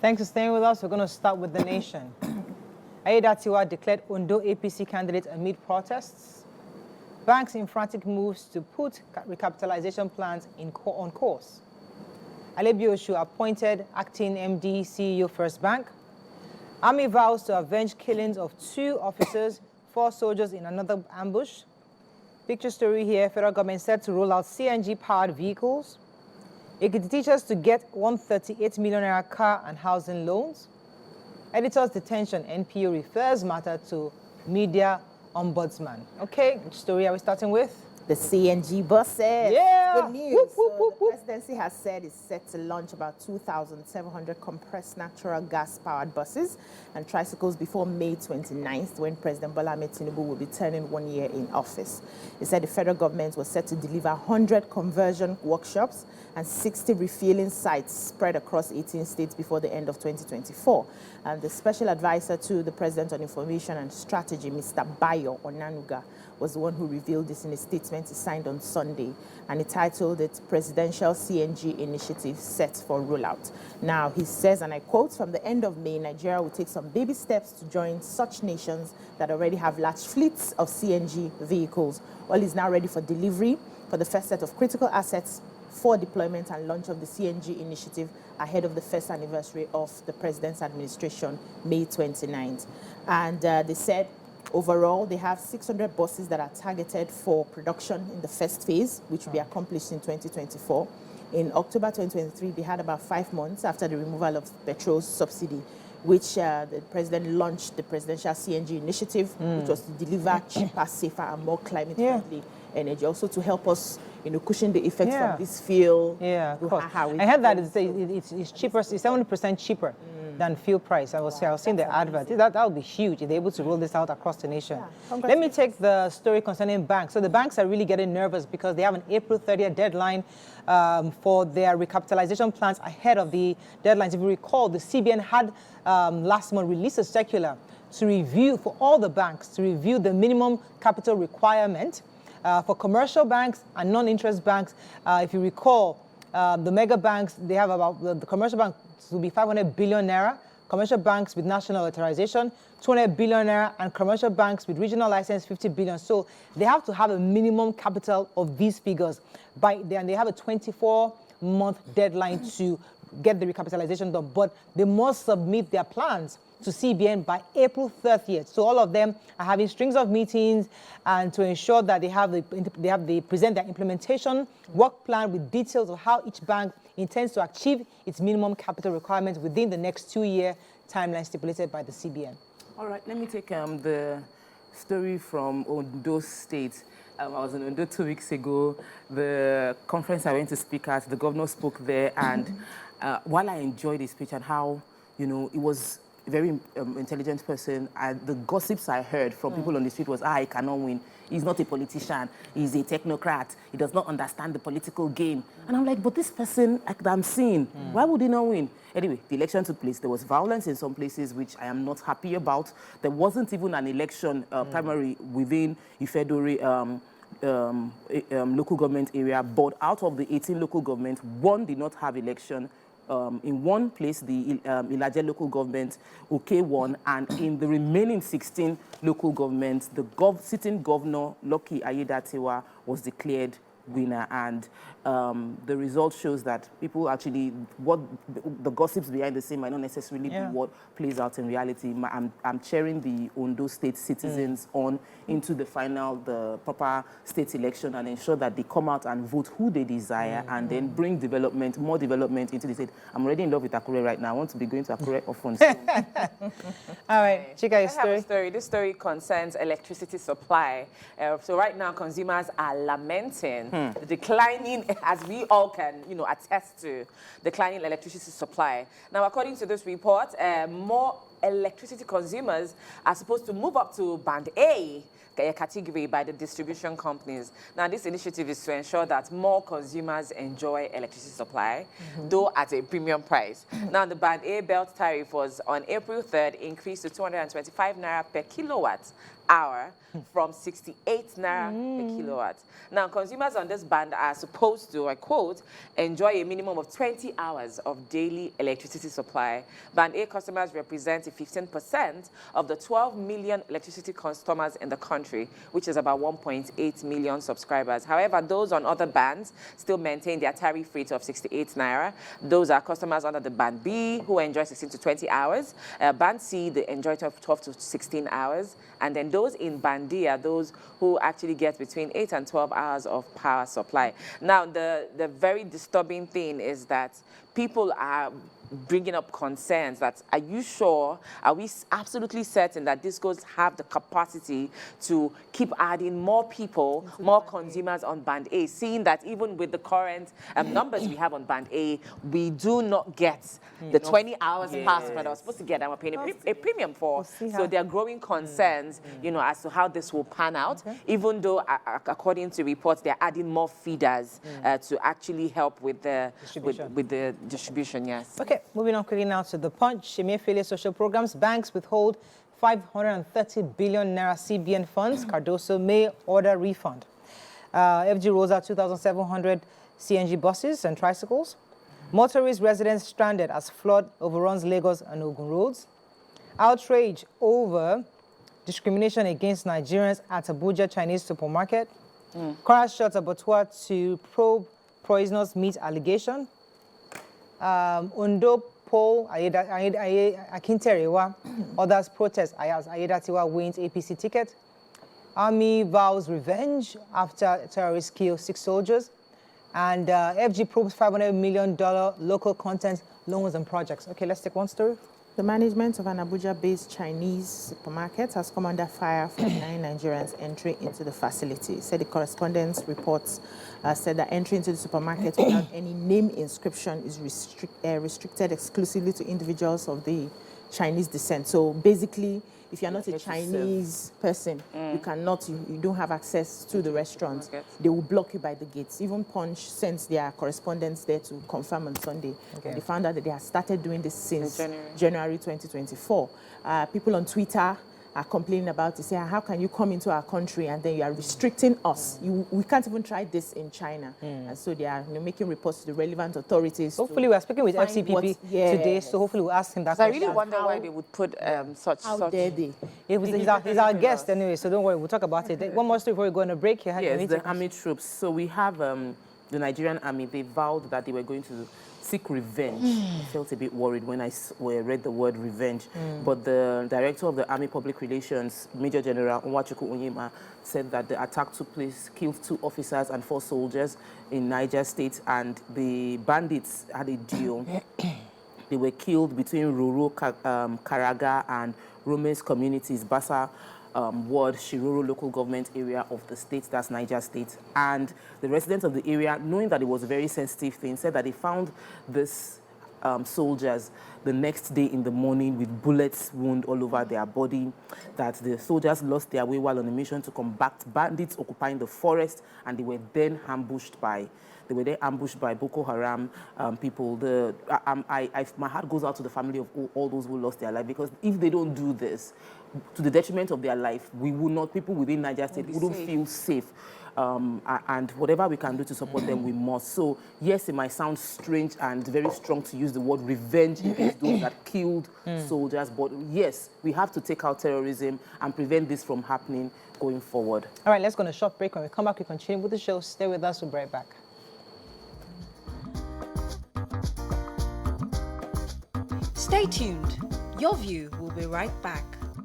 Thanks for staying with us. We're going to start with the nation. Aiyedatiwa declared Ondo APC candidate amid protests. Banks in frantic moves to put recapitalization plans on course. Alebioshu appointed acting MD CEO First Bank. Army vows to avenge killings of 2 officers, 4 soldiers in another ambush. Picture story here, federal government set to roll out CNG-powered vehicles. Ekiti teachers to get 138 million naira car and housing loans. Editor's detention, NPO refers matter to media ombudsman. Okay, which story are we starting with? The CNG buses. Yeah. Good news. Whoop, whoop, So whoop, the whoop. presidency has said it's set to launch about 2,700 compressed natural gas-powered buses and tricycles before May 29th, when President Bola Ahmed Tinubu will be turning 1 year in office. He said the federal government was set to deliver 100 conversion workshops and 60 refueling sites spread across 18 states before the end of 2024. And the special advisor to the President on Information and Strategy, Mr. Bayo Onanuga, was the one who revealed this in a statement he signed on Sunday, and he titled it Presidential CNG Initiative Set for Rollout. Now, he says, and I quote, "From the end of May, Nigeria will take some baby steps to join such nations that already have large fleets of CNG vehicles. All is now ready for delivery for the first set of critical assets for deployment and launch of the CNG initiative ahead of the first anniversary of the President's administration, May 29th. And they said, overall, they have 600 buses that are targeted for production in the first phase, which will be accomplished in 2024. In October 2023, they had about 5 months after the removal of petrol subsidy, which the president launched the Presidential CNG Initiative, which was to deliver cheaper, safer, and more climate-friendly energy, also to help us, cushion the effects from this fuel. Yeah, of course. I heard that it's cheaper, it's 70% cheaper than fuel price. I was seeing the advert. That would be huge if they're able to roll this out across the nation. Yeah, let me take the story concerning banks. So the banks are really getting nervous because they have an April 30th deadline for their recapitalization plans ahead of the deadlines. If you recall, the CBN had last month released a circular to review, for all the banks, to review the minimum capital requirement for commercial banks and non-interest banks. If you recall, the mega banks, they have about, the commercial banks will be 500 billion naira, commercial banks with national authorization, 200 billion naira, and commercial banks with regional license, 50 billion. So they have to have a minimum capital of these figures by then, and they have a 24-month deadline to get the recapitalization done, but they must submit their plans to CBN by April 30th. So all of them are having strings of meetings and to ensure that they present their implementation work plan with details of how each bank intends to achieve its minimum capital requirements within the next 2-year timeline stipulated by the CBN. All right, let me take the story from Ondo State. I was in Ondo 2 weeks ago. The conference I went to speak at, the governor spoke there, and while I enjoyed his speech and how, it was a very intelligent person, the gossips I heard from people on the street was, he cannot win. He's not a politician. He's a technocrat. He does not understand the political game. And I'm like, but this person that I'm seeing, why would he not win? Anyway, the election took place. There was violence in some places, which I am not happy about. There wasn't even an election primary within Ifedori local government area, but out of the 18 local governments, 1 did not have election. In one place, the Ilaje local government, won, and in the remaining 16 local governments, the sitting governor, Lucky Aiyedatiwa, was declared winner. And the result shows that people actually, what the gossips behind the scene might not necessarily be what plays out in reality. I'm cheering the Ondo State citizens on into the the proper state election, and ensure that they come out and vote who they desire, and then bring more development into the state. I'm already in love with Akure right now. I want to be going to Akure often. All right, Chika, your story. I have a story. This story concerns electricity supply. So right now, consumers are lamenting the declining, as we all can, attest to, declining electricity supply. Now, according to this report, more electricity consumers are supposed to move up to Band A category by the distribution companies. Now, this initiative is to ensure that more consumers enjoy electricity supply, though at a premium price. Now, the Band A belt tariff was on April 3rd increased to 225 naira per kilowatt hour from 68 naira per kilowatt. Now, consumers on this band are supposed to, I quote, enjoy a minimum of 20 hours of daily electricity supply. Band A customers represent 15% of the 12 million electricity customers in the country, which is about 1.8 million subscribers. However, those on other bands still maintain their tariff rate of 68 naira. Those are customers under the Band B who enjoy 16 to 20 hours. Band C, they enjoy 12 to 16 hours. And then those in Band D are those who actually get between 8 and 12 hours of power supply. Now, the very disturbing thing is that people are bringing up concerns that, are you sure, are we absolutely certain that this goes have the capacity to keep adding more people, more consumers on Band A, seeing that even with the current numbers we have on Band A, we do not get the 20 hours past that I was supposed to get and we're paying a premium for. So there are growing concerns, you know, as to how this will pan out, even though, according to reports, they're adding more feeders to actually help with the distribution, yes. Okay, moving on quickly now to the Punch. Emefiele social programs. Banks withhold 530 billion naira CBN funds. Cardoso may order refund. FG rolls out 2,700 CNG buses and tricycles. Motorist residents stranded as flood overruns Lagos and Ogun roads. Outrage over discrimination against Nigerians at Abuja Chinese supermarket. Kwara shot Abattoir to probe poisonous meat allegation. Ondo poll Akinterewa, others protest as Ayedatiwa wins APC ticket. Army vows revenge after terrorists kill 6 soldiers. And FG probes $500 million local content loans and projects. Okay, let's take one story. The management of an Abuja-based Chinese supermarket has come under fire for 9 Nigerians' entry into the facility. Said the correspondence reports said that entry into the supermarket without any name inscription is restricted exclusively to individuals of the Chinese descent. So basically, if you're not a Chinese person, you cannot, you don't have access to the restaurant. They will block you by the gates. Even Punch sent their correspondents there to confirm on Sunday. They found out that they have started doing this since January 2024. People on Twitter are complaining about it, saying, how can you come into our country and then you are restricting us? We can't even try this in China. And so they are making reports to the relevant authorities. Hopefully, we are speaking with FCPP today, so hopefully we'll ask him that question. I really wonder why they would put such... How dare they? He's our guest anyway, so don't worry, we'll talk about it. One more story before we go on a break. Yes, the army troops. So we have the Nigerian army. They vowed that they were going to seek revenge. I felt a bit worried when I read the word revenge. But the director of the Army Public Relations, Major General Nwachukwu Onyema, said that the attack took place, killed 2 officers and 4 soldiers in Niger State, and the bandits had a deal. They were killed between Ruru, Karaga, and Rome's communities, Bassa ward, Shiroro local government area of the state, that's Niger State. And the residents of the area, knowing that it was a very sensitive thing, said that they found this soldiers the next day in the morning with bullets wound all over their body, that the soldiers lost their way while on a mission to combat bandits occupying the forest, and they were then ambushed by Boko Haram people. My heart goes out to the family of all those who lost their life, because if they don't do this, to the detriment of their life, we will not, people within Niger State wouldn't feel safe. And whatever we can do to support them, we must. So, yes, it might sound strange and very strong to use the word revenge against those that killed soldiers, but yes, we have to take out terrorism and prevent this from happening going forward. All right, let's go on a short break. When we come back, we continue with the show. Stay with us. We'll be right back. Stay tuned. Your View will be right back.